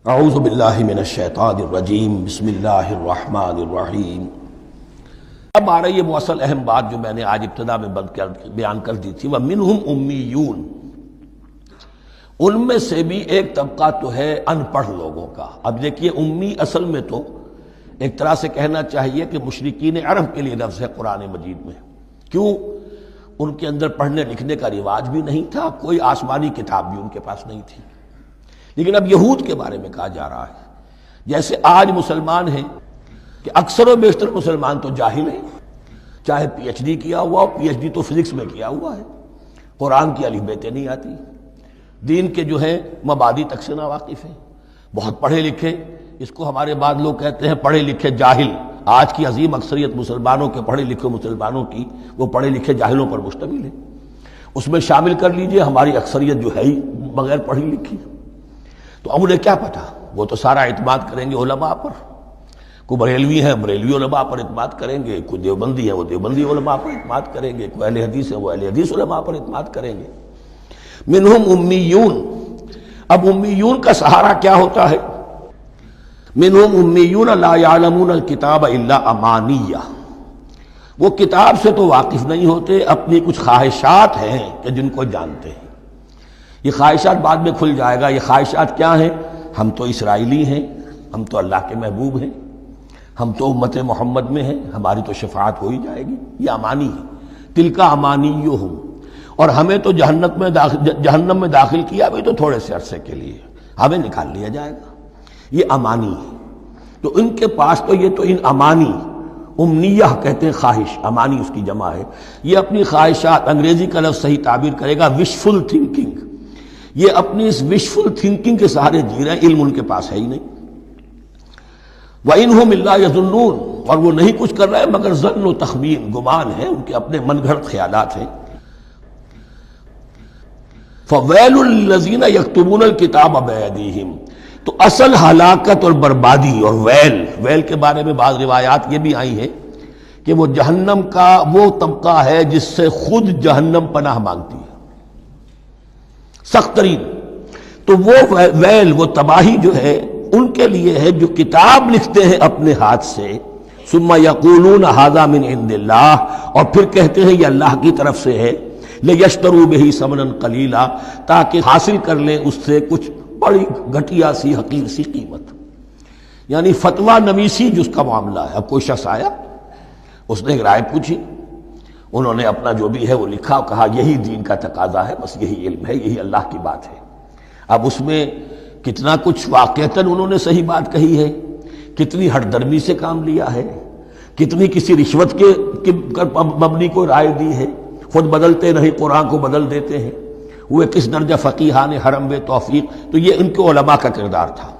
اعوذ باللہ من الشیطان الرجیم بسم اللہ الرحمن الرحیم۔ اب آ رہی ہے وہ اصل اہم بات جو میں نے آج ابتدا میں بیان کر دی تھی، وَمِنْهُمْ أُمِّيُّونَ، ان میں سے بھی ایک طبقہ تو ہے ان پڑھ لوگوں کا۔ اب دیکھیے امی اصل میں تو ایک طرح سے کہنا چاہیے کہ مشرکین عرب کے لیے لفظ ہے قرآن مجید میں۔ کیوں؟ ان کے اندر پڑھنے لکھنے کا رواج بھی نہیں تھا، کوئی آسمانی کتاب بھی ان کے پاس نہیں تھی۔ لیکن اب یہود کے بارے میں کہا جا رہا ہے، جیسے آج مسلمان ہیں کہ اکثر و بیشتر مسلمان تو جاہل ہیں، چاہے پی ایچ ڈی کیا ہوا ہو، پی ایچ ڈی تو فزکس میں کیا ہوا ہے، قرآن کی الف بیتیں نہیں آتی، دین کے جو ہیں مبادی تک سے ناواقف ہیں، بہت پڑھے لکھے، اس کو ہمارے بعض لوگ کہتے ہیں پڑھے لکھے جاہل۔ آج کی عظیم اکثریت مسلمانوں کے پڑھے لکھے مسلمانوں کی وہ پڑھے لکھے جاہلوں پر مشتمل ہے۔ اس میں شامل کر لیجئے ہماری اکثریت جو ہے ہی بغیر پڑھی لکھی، تو اب انہیں کیا پتا، وہ تو سارا اعتماد کریں گے علماء پر۔ کوئی بریلوی ہیں بریلوی علماء پر اعتماد کریں گے، کوئی دیوبندی ہیں وہ دیوبندی علماء پر اعتماد کریں گے، کوئی اہل حدیث ہیں وہ اہل حدیث علماء پر اعتماد کریں گے۔ منہم امیون، اب امیون کا سہارا کیا ہوتا ہے؟ منہم امیون لا یعلمون الکتاب الا امانیہ، وہ کتاب سے تو واقف نہیں ہوتے، اپنی کچھ خواہشات ہیں کہ جن کو جانتے ہیں۔ یہ خواہشات بعد میں کھل جائے گا، یہ خواہشات کیا ہیں؟ ہم تو اسرائیلی ہیں، ہم تو اللہ کے محبوب ہیں، ہم تو امت محمد میں ہیں، ہماری تو شفاعت ہو ہی جائے گی، یہ امانی ہے۔ تلک امانیہم، اور ہمیں تو جہنم میں داخل کیا بھی تو تھوڑے سے عرصے کے لیے، ہمیں نکال لیا جائے گا، یہ امانی ہے۔ تو ان کے پاس تو یہ تو ان امانی، امنیہ کہتے ہیں خواہش، امانی اس کی جمع ہے، یہ اپنی خواہشات، انگریزی کا لفظ صحیح تعبیر کرے گا وشفل تھنکنگ، یہ اپنی اس وشفل تھنکنگ کے سہارے جی رہے ہیں، علم ان کے پاس ہے ہی نہیں۔ وَإِنْهُمْ إِلَّا يَظُنُّونَ، اور وہ نہیں کچھ کر رہے مگر ظن و تخمین، گمان ہے، ان کے اپنے من گھڑت خیالات ہیں۔ فَوَيْلٌ لِّلَّذِينَ يَكْتُبُونَ الْكِتَابَ بِأَيْدِيهِمْ، تو اصل ہلاکت اور بربادی اور ویل کے بارے میں بعض روایات یہ بھی آئی ہیں کہ وہ جہنم کا وہ طبقہ ہے جس سے خود جہنم پناہ مانگتی ہے، سخت ترین۔ تو وہ ویل، وہ تباہی جو ہے ان کے لیے ہے جو کتاب لکھتے ہیں اپنے ہاتھ سے، ثم یقولون ھذا من عند اللہ، اور پھر کہتے ہیں یہ اللہ کی طرف سے ہے، لیشتروا بہ ثمنا قلیلا، تاکہ حاصل کر لیں اس سے کچھ بڑی گھٹیا سی حقیر سی قیمت، یعنی فتویٰ نویسی جس کا معاملہ ہے۔ اب کوئی شخص آیا، اس نے ایک رائے پوچھی، انہوں نے اپنا جو بھی ہے وہ لکھا اور کہا یہی دین کا تقاضا ہے، بس یہی علم ہے، یہی اللہ کی بات ہے۔ اب اس میں کتنا کچھ واقعتاً انہوں نے صحیح بات کہی ہے، کتنی ہٹ درمی سے کام لیا ہے، کتنی کسی رشوت کے مبنی کو رائے دی ہے، خود بدلتے نہیں قرآن کو بدل دیتے ہیں، وہ کس درجہ فقیہان حرم بے توفیق۔ تو یہ ان کے علماء کا کردار تھا۔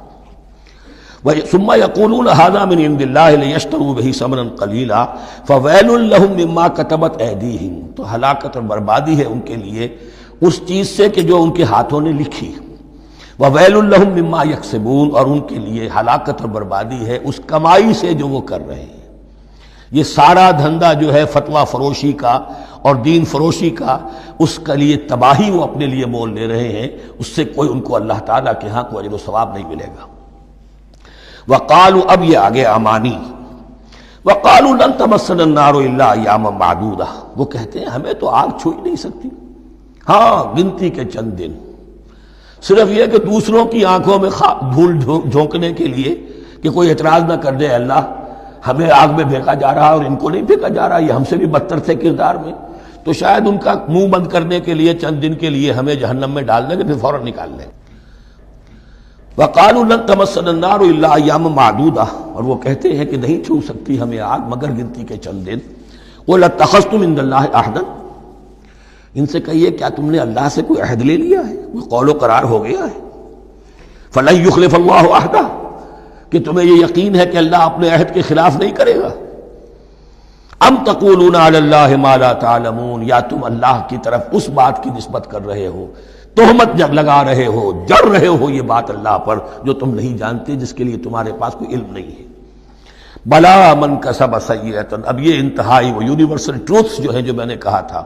ثم یقولون ھذا من عند اللہ لیشتروا بہ ثمنا قلیلا فویل لہم مما کتبت ایدیہم، تو ہلاکت اور بربادی ہے ان کے لیے اس چیز سے کہ جو ان کے ہاتھوں نے لکھی، وویل لہم مما یکسبون، اور ان کے لیے ہلاکت اور بربادی ہے اس کمائی سے جو وہ کر رہے ہیں۔ یہ سارا دھندا جو ہے فتویٰ فروشی کا اور دین فروشی کا، اس کے لیے تباہی وہ اپنے لیے مول لے رہے ہیں، اس سے کوئی ان کو اللہ تعالیٰ کے ہاں کوئی اجر و ثواب نہیں ملے گا۔ وقالوا، اب یہ آگے امانی، وقالوا لن تمسنا النار الا ایاما معدودہ، وہ کہتے ہیں ہمیں تو آگ چھو ہی نہیں سکتی، ہاں گنتی کے چند دن، صرف یہ کہ دوسروں کی آنکھوں میں دھول جھونکنے کے لیے کہ کوئی اعتراض نہ کر دے، اللہ ہمیں آگ میں پھینکا جا رہا اور ان کو نہیں پھینکا جا رہا، یہ ہم سے بھی بدتر تھے کردار میں، تو شاید ان کا منہ بند کرنے کے لیے چند دن کے لیے ہمیں جہنم میں ڈال دیں گے، پھر فوراً نکال لیں۔ وقالوا لن تمسنا النار الا ایاما معدودہ، اور وہ کہتے ہیں کہ نہیں چھو سکتی ہمیں آگ مگر گنتی کے چند دن۔ قل اتخذتم عند اللہ عہدا، ان سے کہیے کیا تم نے اللہ سے کوئی عہد لے لیا ہے، کوئی قول و قرار ہو گیا ہے؟ فلن یخلف اللہ عہدہ، کہ تمہیں یہ یقین ہے کہ اللہ اپنے عہد کے خلاف نہیں کرے گا؟ ام تقولون علی اللہ ما لا تعلمون، یا تم اللہ کی طرف اس بات کی نسبت کر رہے ہو، تہمت جب لگا رہے ہو، جڑ رہے ہو یہ بات اللہ پر جو تم نہیں جانتے، جس کے لیے تمہارے پاس کوئی علم نہیں ہے۔ بلا من کسب سیئۃ، اب یہ انتہائی وہ یونیورسل ٹروتھس جو ہیں جو میں نے کہا تھا،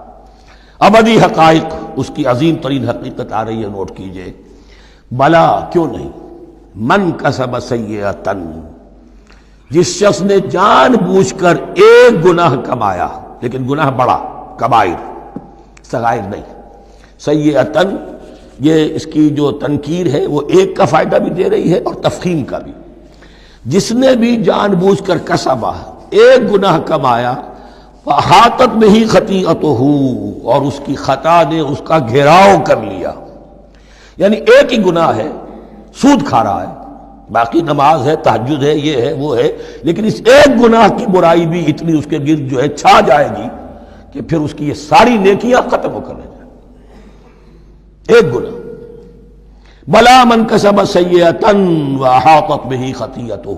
ابدی حقائق، اس کی عظیم ترین حقیقت آ رہی ہے، نوٹ کیجئے۔ بلا، کیوں نہیں، من کسب سیئۃ، جس شخص نے جان بوجھ کر ایک گناہ کمایا، لیکن گناہ بڑا، کبائر، صغائر نہیں، سیئۃ یہ اس کی جو تنکیر ہے وہ ایک کا فائدہ بھی دے رہی ہے اور تفخیم کا بھی۔ جس نے بھی جان بوجھ کر کسبا، ایک گناہ کمایا، فاحاطت بہ خطیئتہ، اور اس کی خطا نے اس کا گھیراؤ کر لیا، یعنی ایک ہی گناہ ہے، سود کھا رہا ہے، باقی نماز ہے، تہجد ہے، یہ ہے وہ ہے، لیکن اس ایک گناہ کی برائی بھی اتنی اس کے گرد جو ہے چھا جائے گی کہ پھر اس کی یہ ساری نیکیاں ختم ہو کر رہ جائیں۔ ایک گناہ، بلا من کسب سیئۃ واحاطت بہ خطیئتہ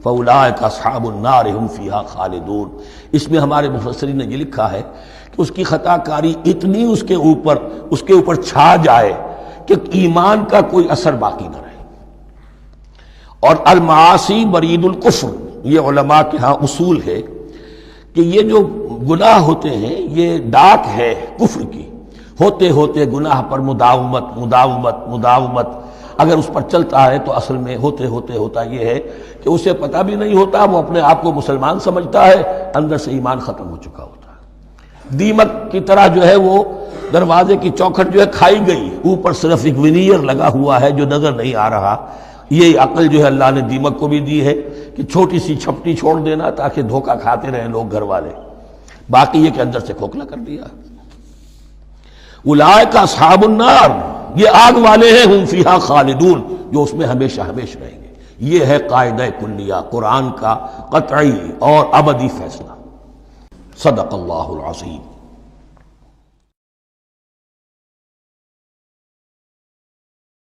فاولئک اصحاب النار هم فیہا خالدون۔ اس میں ہمارے مفسرین نے یہ لکھا ہے کہ اس کی خطا کاری اتنی اس کے اوپر چھا جائے کہ ایمان کا کوئی اثر باقی نہ رہے۔ اور المعاصی برید الکفر، یہ علماء کے ہاں اصول ہے کہ یہ جو گناہ ہوتے ہیں یہ ڈاک ہے کفر کی، ہوتے ہوتے گناہ پر مداومت اگر اس پر چلتا ہے تو اصل میں ہوتے ہوتے ہوتا یہ ہے کہ اسے پتہ بھی نہیں ہوتا، وہ اپنے آپ کو مسلمان سمجھتا ہے، اندر سے ایمان ختم ہو چکا ہوتا ہے۔ دیمک کی طرح جو ہے وہ دروازے کی چوکھٹ جو ہے کھائی گئی، اوپر صرف ایک ونیئر لگا ہوا ہے جو نظر نہیں آ رہا۔ یہ عقل جو ہے اللہ نے دیمک کو بھی دی ہے کہ چھوٹی سی چھپٹی چھوڑ دینا تاکہ دھوکہ کھاتے رہیں لوگ گھر والے، باقی یہ کہ اندر سے کھوکھلا کر دیا۔ اولئک اصحاب النار، یہ آگ والے ہیں، ہم فیہا خالدون، جو اس میں ہمیشہ ہمیشہ رہیں گے۔ یہ ہے قاعدہ کلیہ، قرآن کا قطعی اور ابدی فیصلہ۔ صدق اللہ العظیم۔